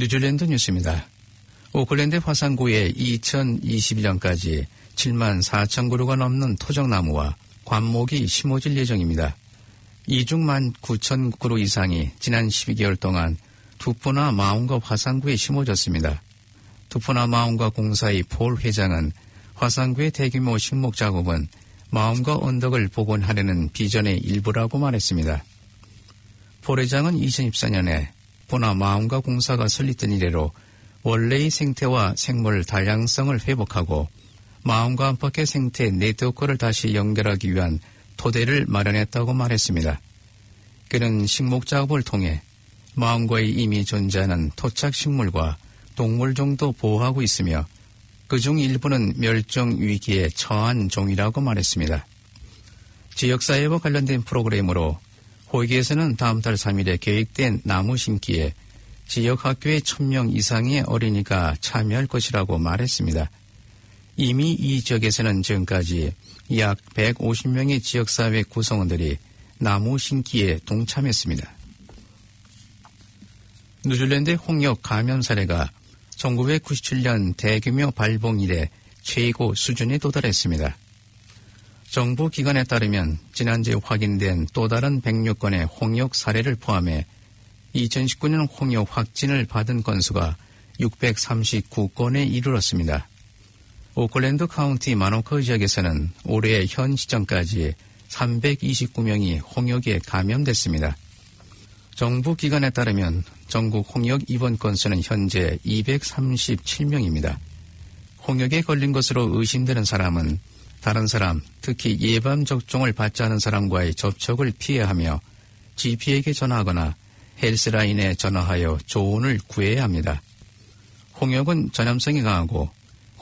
뉴질랜드 뉴스입니다. 오클랜드 화산구에 2021년까지 7만 4천 그루가 넘는 토종나무와 관목이 심어질 예정입니다. 이 중 1만 9천 그루 이상이 지난 12개월 동안 투푸나 마운가 화산구에 심어졌습니다. 투푸나 마운가 공사의 폴 회장은 화산구의 대규모 식목 작업은 마운가 언덕을 복원하려는 비전의 일부라고 말했습니다. 폴 회장은 2014년에 푸나 마운가 공사가 설립된 이래로 원래의 생태와 생물 다양성을 회복하고 마운가 안팎의 생태 네트워크를 다시 연결하기 위한 토대를 마련했다고 말했습니다. 그는 식목 작업을 통해 마운가에 이미 존재하는 토착 식물과 동물종도 보호하고 있으며 그중 일부는 멸종 위기에 처한 종이라고 말했습니다. 지역사회와 관련된 프로그램으로 호이계에서는 다음 달 3일에 계획된 나무 심기에 지역 학교에 1,000명 이상의 어린이가 참여할 것이라고 말했습니다. 이미 이 지역에서는 지금까지 약 150명의 지역사회 구성원들이 나무 심기에 동참했습니다. 뉴질랜드의 홍역 감염 사례가 1997년 대규모 발봉 이래 최고 수준에 도달했습니다. 정부 기관에 따르면 지난주에 확인된 또 다른 106건의 홍역 사례를 포함해 2019년 홍역 확진을 받은 건수가 639건에 이르렀습니다. 오클랜드 카운티 마노카 지역에서는 올해 현 시점까지 329명이 홍역에 감염됐습니다. 정부 기관에 따르면 전국 홍역 입원 건수는 현재 237명입니다. 홍역에 걸린 것으로 의심되는 사람은 다른 사람, 특히 예방 접종을 받지 않은 사람과의 접촉을 피해하며 GP에게 전화하거나 헬스라인에 전화하여 조언을 구해야 합니다. 홍역은 전염성이 강하고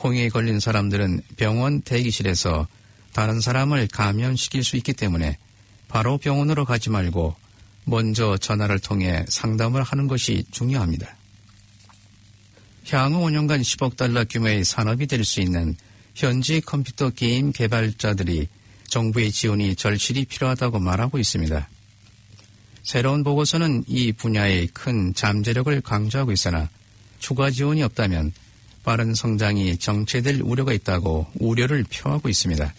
홍역에 걸린 사람들은 병원 대기실에서 다른 사람을 감염시킬 수 있기 때문에 바로 병원으로 가지 말고 먼저 전화를 통해 상담을 하는 것이 중요합니다. 향후 5년간 10억 달러 규모의 산업이 될 수 있는 현지 컴퓨터 게임 개발자들이 정부의 지원이 절실히 필요하다고 말하고 있습니다. 새로운 보고서는 이 분야의 큰 잠재력을 강조하고 있으나 추가 지원이 없다면 빠른 성장이 정체될 우려가 있다고 우려를 표하고 있습니다.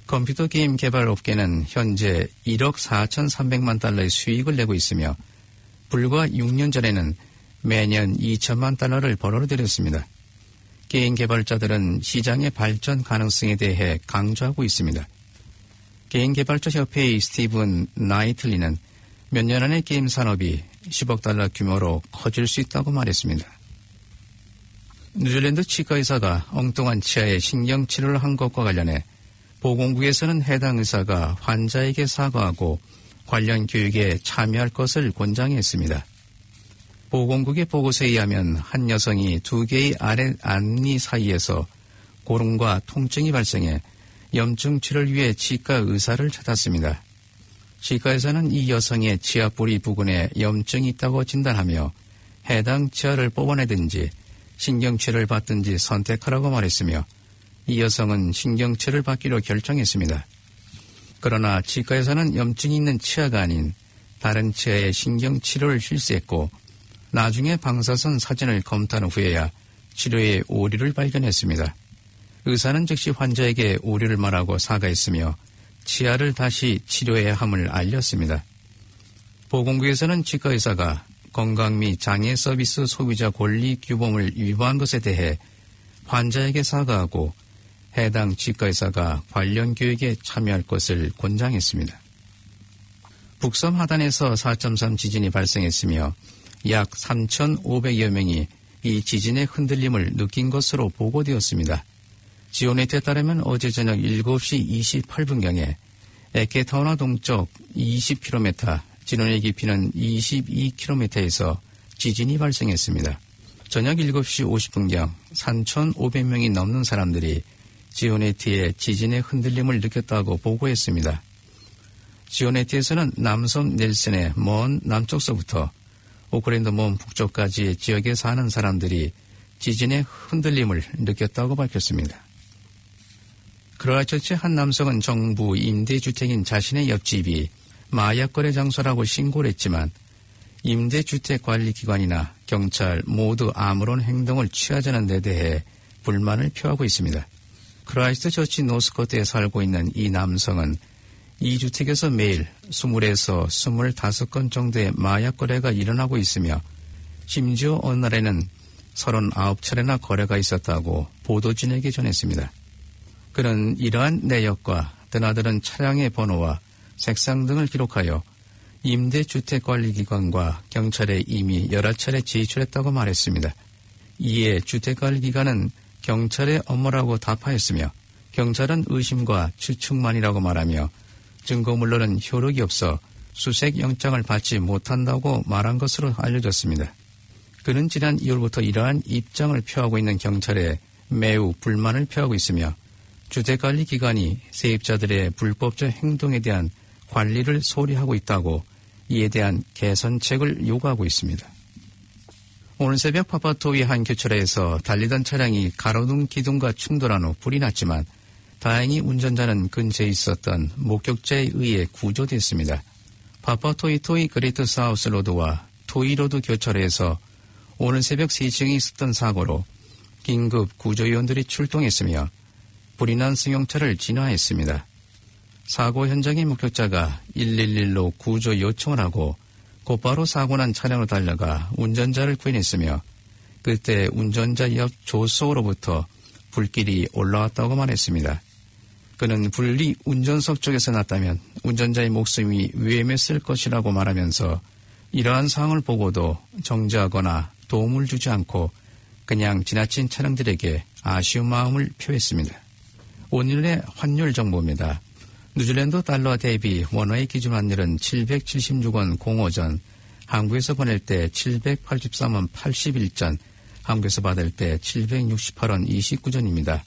컴퓨터 게임 개발 업계는 현재 1억 4,300만 달러의 수익을 내고 있으며 불과 6년 전에는 매년 2천만 달러를 벌어들였습니다. 게임 개발자들은 시장의 발전 가능성에 대해 강조하고 있습니다. 게임 개발자 협회의 스티븐 나이틀리는 몇 년 안에 게임 산업이 10억 달러 규모로 커질 수 있다고 말했습니다. 뉴질랜드 치과의사가 엉뚱한 치아에 신경치료를 한 것과 관련해 보건국에서는 해당 의사가 환자에게 사과하고 관련 교육에 참여할 것을 권장했습니다. 보건국의 보고서에 의하면 한 여성이 2개의 아랫 앞니 사이에서 고름과 통증이 발생해 염증 치료를 위해 치과 의사를 찾았습니다. 치과 의사는 이 여성의 치아 뿌리 부근에 염증이 있다고 진단하며 해당 치아를 뽑아내든지 신경치료를 받든지 선택하라고 말했으며 이 여성은 신경치료를 받기로 결정했습니다. 그러나 치과 의사는 염증이 있는 치아가 아닌 다른 치아에 신경치료를 실시했고 나중에 방사선 사진을 검토한 후에야 치료에 오류를 발견했습니다. 의사는 즉시 환자에게 오류를 말하고 사과했으며 치아를 다시 치료해야 함을 알렸습니다. 보건국에서는 치과 의사가 건강 및 장애 서비스 소비자 권리 규범을 위반한 것에 대해 환자에게 사과하고 해당 치과 의사가 관련 교육에 참여할 것을 권장했습니다. 북섬 하단에서 4.3 지진이 발생했으며 약 3,500여 명이 이 지진의 흔들림을 느낀 것으로 보고되었습니다. 지오네트에 따르면 어제 저녁 7시 28분경에 에케타우나 동쪽 20km, 진원의 깊이는 22km에서 지진이 발생했습니다. 저녁 7시 50분경 3,500명이 넘는 사람들이 지오네트의 지진의 흔들림을 느꼈다고 보고했습니다. 지오네트에서는 남섬 넬슨의 먼 남쪽서부터 오클랜드 먼 북쪽까지 지역에 사는 사람들이 지진의 흔들림을 느꼈다고 밝혔습니다. 크라이처치 한 남성은 정부 임대주택인 자신의 옆집이 마약 거래 장소라고 신고를 했지만 임대주택관리기관이나 경찰 모두 아무런 행동을 취하자는 데 대해 불만을 표하고 있습니다. 크라이스트 처치 노스코트에 살고 있는 이 남성은 이 주택에서 매일 20에서 25건 정도의 마약 거래가 일어나고 있으며 심지어 어느 날에는 39차례나 거래가 있었다고 보도진에게 전했습니다. 그는 이러한 내역과 드나드는 차량의 번호와 색상 등을 기록하여 임대주택관리기관과 경찰에 이미 여러 차례 제출했다고 말했습니다. 이에 주택관리기관은 경찰의 업무라고 답하였으며 경찰은 의심과 추측만이라고 말하며 증거물로는 효력이 없어 수색영장을 받지 못한다고 말한 것으로 알려졌습니다. 그는 지난 2월부터 이러한 입장을 표하고 있는 경찰에 매우 불만을 표하고 있으며 주택관리기관이 세입자들의 불법적 행동에 대한 관리를 소홀히 하고 있다고 이에 대한 개선책을 요구하고 있습니다. 오늘 새벽 파파토이 한 교차로에서 달리던 차량이 가로등 기둥과 충돌한 후 불이 났지만 다행히 운전자는 근처에 있었던 목격자에 의해 구조됐습니다. 파파토이 그레이트 사우스 로드와 토이로드 교차로에서 오늘 새벽 3층에 있었던 사고로 긴급 구조요원들이 출동했으며 불이 난 승용차를 진화했습니다. 사고 현장의 목격자가 111로 구조 요청을 하고 곧바로 사고 난 차량으로 달려가 운전자를 구해냈으며 그때 운전자 옆 조수석으로부터 불길이 올라왔다고 말했습니다. 그는 불이 운전석 쪽에서 났다면 운전자의 목숨이 위험했을 것이라고 말하면서 이러한 상황을 보고도 정지하거나 도움을 주지 않고 그냥 지나친 차량들에게 아쉬운 마음을 표했습니다. 오늘의 환율 정보입니다. 뉴질랜드 달러 대비 원화의 기준 환율은 776원 05전, 한국에서 보낼 때 783원 81전, 한국에서 받을 때 768원 29전입니다.